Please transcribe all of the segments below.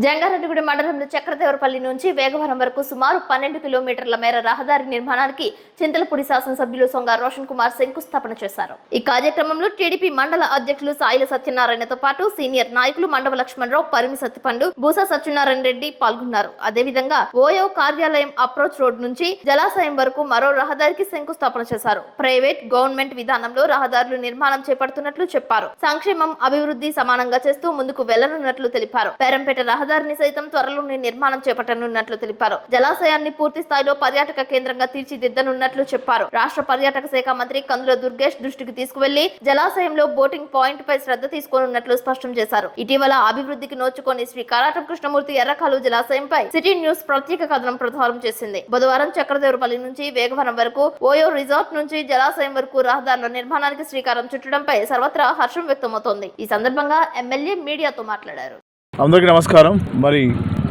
జంగారెడ్డిగూడెం మండలంలో చక్రదేవరపల్లి నుంచి వేగవరం వరకు సుమారు 12 కిలోమీటర్ల మేర రహదారి నిర్మాణానికి చింతలపూడి శాసనసభ్యులు సొంగ రోషన్ కుమార్ శంకుస్థాపన చేశారు. ఈ కార్యక్రమంలో టీడీపీ మండల అధ్యక్షులు సాయిల సత్యనారాయణతో పాటు సీనియర్ నాయకులు మండవ లక్ష్మణరావు, పరిమి సత్తిపండు, బూసా సత్యనారాయణ రెడ్డి పాల్గొన్నారు. అదేవిధంగా ఓయో కార్యాలయం అప్రోచ్ రోడ్ నుంచి జలాశయం వరకు మరో రహదారికి శంకుస్థాపన చేశారు. ప్రైవేట్, గవర్నమెంట్ విధానంలో రహదారులు నిర్మాణం చేపడుతున్నట్లు చెప్పారు. సంక్షేమం, అభివృద్ధి సమానంగా చేస్తూ ముందుకు వెళ్లనున్నట్లు తెలిపారు. పేరంపేట రహదారిని సైతం త్వరలోనే నిర్మాణం చేపట్టనున్నట్లు తెలిపారు. జలాశయాన్ని పూర్తి స్థాయిలో పర్యాటక కేంద్రంగా తీర్చిదిద్దనున్నట్లు చెప్పారు. రాష్ట్ర పర్యాటక శాఖ మంత్రి కందుల దుర్గేష్ దృష్టికి తీసుకువెళ్లి జలాశయంలో బోటింగ్ పాయింట్ పై శ్రద్ధ తీసుకోనున్నట్లు స్పష్టం చేశారు. ఇటీవల అభివృద్ధికి నోచుకొని శ్రీ కారాటం కృష్ణమూర్తి ఎర్రకాలు జలాశయంపై సిటీ న్యూస్ ప్రత్యేక కథనం ప్రసారం చేసింది. బుధవారం చక్రదేవరపల్లి నుంచి వేగవరం వరకు ఓయో రిసార్ట్ నుంచి జలాశయం వరకు రహదారుల నిర్మాణానికి శ్రీకారం చుట్టడంపై సర్వత్రా హర్షం వ్యక్తమవుతోంది. ఈ సందర్భంగా ఎమ్మెల్యే మీడియాతో మాట్లాడారు. అందరికీ నమస్కారం. మరి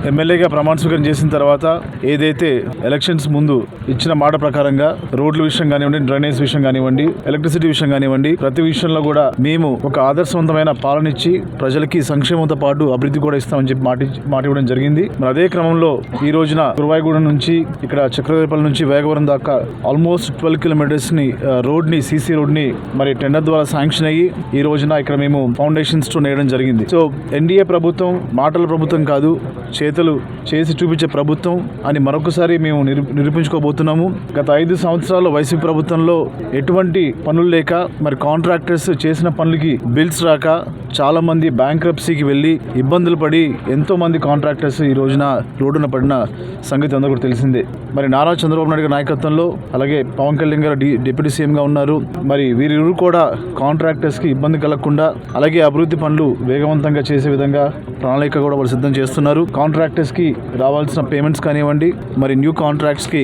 ఎమ్మెల్యేగా ప్రమాణ స్వీకారం చేసిన తర్వాత ఏదైతే ఎలక్షన్స్ ముందు ఇచ్చిన మాట ప్రకారంగా రోడ్ల విషయం కానివ్వండి, డ్రైనేజ్ విషయం కానివ్వండి, ఎలక్ట్రిసిటీ విషయం కానివ్వండి, ప్రతి విషయంలో కూడా మేము ఒక ఆదర్శవంతమైన పాలన ఇచ్చి ప్రజలకి సంక్షేమంతో పాటు అభివృద్ధి కూడా ఇస్తామని చెప్పి మాట ఇవ్వడం జరిగింది. మరి అదే క్రమంలో ఈ రోజున గురువాయిగూడెం నుంచి ఇక్కడ చక్రదేవరపల్లి నుంచి వేగవరం దాకా ఆల్మోస్ట్ 12 కిలోమీటర్స్ ని రోడ్ ని సీసీ రోడ్ ని మరి టెండర్ ద్వారా శాంక్షన్ అయ్యి ఈ రోజున ఇక్కడ మేము ఫౌండేషన్ స్టోన్ వేయడం జరిగింది. సో ఎన్డీఏ ప్రభుత్వం మాటల ప్రభుత్వం కాదు, చేతులు చేసి చూపించే ప్రభుత్వం అని మరొకసారి మేము నిరూపించుకోబోతున్నాము. గత 5 సంవత్సరాలు వైసీపీ ప్రభుత్వంలో ఎటువంటి పనులు లేక మరి కాంట్రాక్టర్స్ చేసిన పనులకి బిల్స్ రాక చాలా మంది బ్యాంక్రప్సీకి వెళ్ళి ఇబ్బందులు పడి ఎంతో మంది కాంట్రాక్టర్స్ ఈ రోజున రోడ్డున పడిన సంగతి అందరూ కూడా తెలిసిందే. మరి నారా చంద్రబాబు నాయుడు గారి నాయకత్వంలో అలాగే పవన్ కళ్యాణ్ గారు డిప్యూటీ సీఎంగా ఉన్నారు. మరి వీరిరువురు కూడా కాంట్రాక్టర్స్కి ఇబ్బంది కలగకుండా అలాగే అభివృద్ధి పనులు వేగవంతంగా చేసే విధంగా ప్రణాళిక కూడా వాళ్ళు సిద్ధం చేస్తున్నారు. కాంట్రాక్టర్స్కి రావాల్సిన పేమెంట్స్ కానివ్వండి, మరి న్యూ కాంట్రాక్ట్స్కి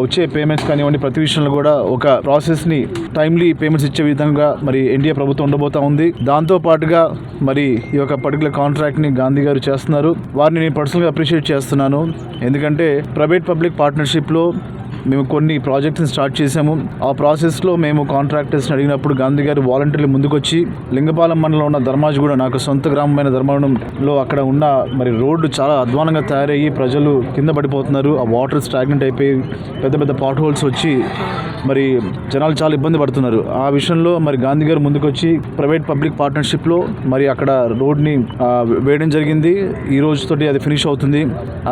వచ్చే పేమెంట్స్ కానివ్వండి, ప్రతి విషయంలో కూడా ఒక ప్రాసెస్ని టైమ్లీ పేమెంట్స్ ఇచ్చే విధంగా మరి ఎన్డీఏ ప్రభుత్వం ఉండబోతా ఉంది. దాంతో పాటుగా మరి ఈ యొక్క పర్టికులర్ కాంట్రాక్ట్ని గాంధీ గారు చేస్తున్నారు. వారిని నేను పర్సనల్గా అప్రిషియేట్ చేస్తున్నాను. ఎందుకంటే ప్రైవేట్ పబ్లిక్ పార్ట్నర్షిప్లో మేము కొన్ని ప్రాజెక్ట్స్ని స్టార్ట్ చేసాము. ఆ ప్రాసెస్లో మేము కాంట్రాక్టర్స్ని అడిగినప్పుడు గాంధీ గారు వాలంటీర్లు ముందుకొచ్చి లింగపాలెం మండలంలో ఉన్న ధర్మాజిగూడ, నాకు సొంత గ్రామమైన ధర్మావరంలో అక్కడ ఉన్న మరి రోడ్డు చాలా అధ్వానంగా తయారయ్యి ప్రజలు కింద పడిపోతున్నారు. ఆ వాటర్ స్టాగ్నెంట్ అయిపోయి పెద్ద పెద్ద పాట్ హోల్స్ వచ్చి మరి జనాలు చాలా ఇబ్బంది పడుతున్నారు. ఆ విషయంలో మరి గాంధీ గారు ముందుకొచ్చి ప్రైవేట్ పబ్లిక్ పార్ట్నర్షిప్లో మరి అక్కడ రోడ్ని వేయడం జరిగింది. ఈ రోజుతోటి అది ఫినిష్ అవుతుంది.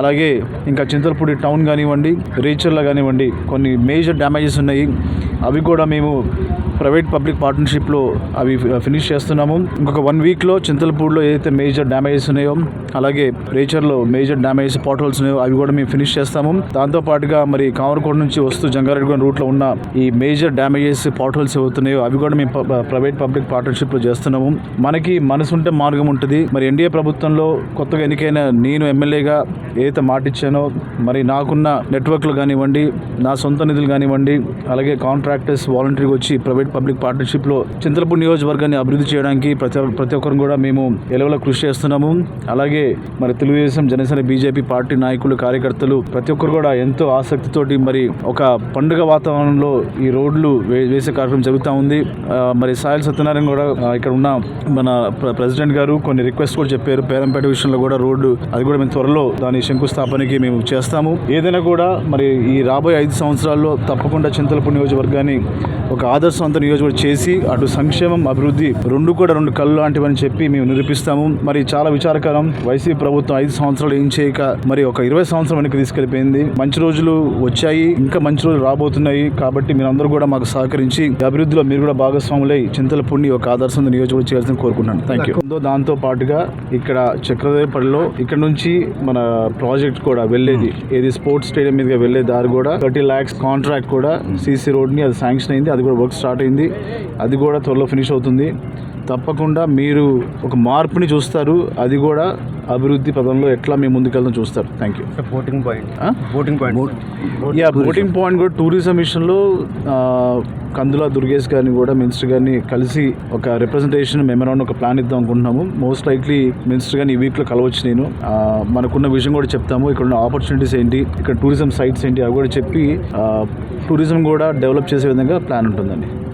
అలాగే ఇంకా చింతలపూడి టౌన్ కానివ్వండి, రేచర్ల కానివ్వండి, కొన్ని మేజర్ డ్యామేజెస్ ఉన్నాయి. అవి కూడా మేము ప్రైవేట్ పబ్లిక్ పార్ట్నర్షిప్లో అవి ఫినిష్ చేస్తున్నాము. ఇంకొక 1 వీక్లో చింతలపూడిలో ఏదైతే మేజర్ డ్యామేజెస్ ఉన్నాయో అలాగే రేచర్లో మేజర్ డ్యామేజెస్ పాట్ హోల్స్ ఉన్నాయో అవి కూడా మేము ఫినిష్ చేస్తాము. దాంతోపాటుగా మరి కామరకోట నుంచి వస్తూ జంగారెడ్డిగూడెం రూట్లో ఉన్న ఈ మేజర్ డ్యామేజెస్ పాట్ హోల్స్ అవుతున్నాయో అవి కూడా మేము ప్రైవేట్ పబ్లిక్ పార్ట్నర్షిప్లో చేస్తున్నాము. మనకి మనసు ఉంటే మార్గం ఉంటుంది. మరి ఎన్డీఏ ప్రభుత్వంలో కొత్తగా ఎన్నికైన నేను ఎమ్మెల్యేగా ఏదైతే మాట ఇచ్చానో మరి నాకున్న నెట్వర్క్లు కానివ్వండి, నా సొంత నిధులు కానివ్వండి, అలాగే కాంట్రాక్టర్స్ వాలంటీర్గా వచ్చి ప్రైవేట్ పబ్లిక్ పార్ట్నర్షిప్లో చింతలపూడి నియోజకవర్గాన్ని అభివృద్ధి చేయడానికి ప్రతి ఒక్కరు కూడా మేము ఎలవల కృషి చేస్తున్నాము. అలాగే మరి తెలుగుదేశం, జనసేన, బీజేపీ పార్టీ నాయకులు, కార్యకర్తలు ప్రతి ఒక్కరు కూడా ఎంతో ఆసక్తితోటి మరి ఒక పండుగ వాతావరణంలో ఈ రోడ్లు వేసే కార్యక్రమం జరుగుతూ ఉంది. మరి సాయిల సత్యనారాయణ కూడా ఇక్కడ ఉన్న మన ప్రెసిడెంట్ గారు కొన్ని రిక్వెస్ట్ కూడా చెప్పారు. పేరంపేట విషయంలో కూడా రోడ్డు అది కూడా మేము త్వరలో దాని శంకుస్థాపనకి మేము చేస్తాము. ఏదైనా కూడా మరి ఈ రాబోయే 5 సంవత్సరాల్లో తప్పకుండా చింతలపూడి నియోజకవర్గాన్ని ఒక ఆదర్శవంత నియోజకవర్గం చేసి అటు సంక్షేమం, అభివృద్ధి రెండు కళ్ళు లాంటివని చెప్పి మేము నిరూపిస్తాము. మరి చాలా విచారకరం, వైసీపీ ప్రభుత్వం 5 సంవత్సరాలు ఏం చేయక మరి ఒక 20 సంవత్సరం వెనక్కి తీసుకెళ్లిపోయింది. మంచి రోజులు వచ్చాయి, ఇంకా మంచి రోజులు రాబోతున్నాయి. కాబట్టి మీరందరూ కూడా మాకు సహకరించి అభివృద్ధిలో మీరు కూడా భాగస్వాములై చింతలపూడిని ఒక ఆదర్శవంత నియోజకవర్గం చేయాల్సిన కోరుకుంటున్నాను. Thank you. దాంతో పాటుగా ఇక్కడ చక్రదేవరపల్లిలో ఇక్కడ నుంచి మన ప్రాజెక్ట్ కూడా వెళ్ళేది ఏది స్పోర్ట్స్ స్టేడియం మీదుగా వెళ్ళే దారి కూడా 30 lakhs కాంట్రాక్ట్ కూడా సీసీ రోడ్ని అది శాంక్షన్ అయింది. అది కూడా వర్క్ స్టార్ట్ అయింది. అది కూడా త్వరలో ఫినిష్ అవుతుంది. తప్పకుండా మీరు ఒక మార్పుని చూస్తారు. అది కూడా అభివృద్ధి పదంలో ఎట్లా మేము ముందుకెళ్తాం చూస్తారు. Thank you. బోటింగ్ పాయింట్ కూడా టూరిజం విషయంలో కందుల దుర్గేష్ గారిని కూడా మినిస్టర్ గారిని కలిసి ఒక రిప్రజెంటేషన్ మెమరాండం ఒక ప్లాన్ ఇద్దాం అనుకుంటున్నాము. మోస్ట్ లైక్లీ మినిస్టర్ గారిని ఈ వీక్లో కలవచ్చు. నేను మనకున్న విషయం కూడా చెప్తాము. ఇక్కడ ఉన్న ఆపర్చునిటీస్ ఏంటి, ఇక్కడ టూరిజం సైట్స్ ఏంటి అవి కూడా చెప్పి టూరిజం కూడా డెవలప్ చేసే విధంగా ప్లాన్ ఉంటుందండి.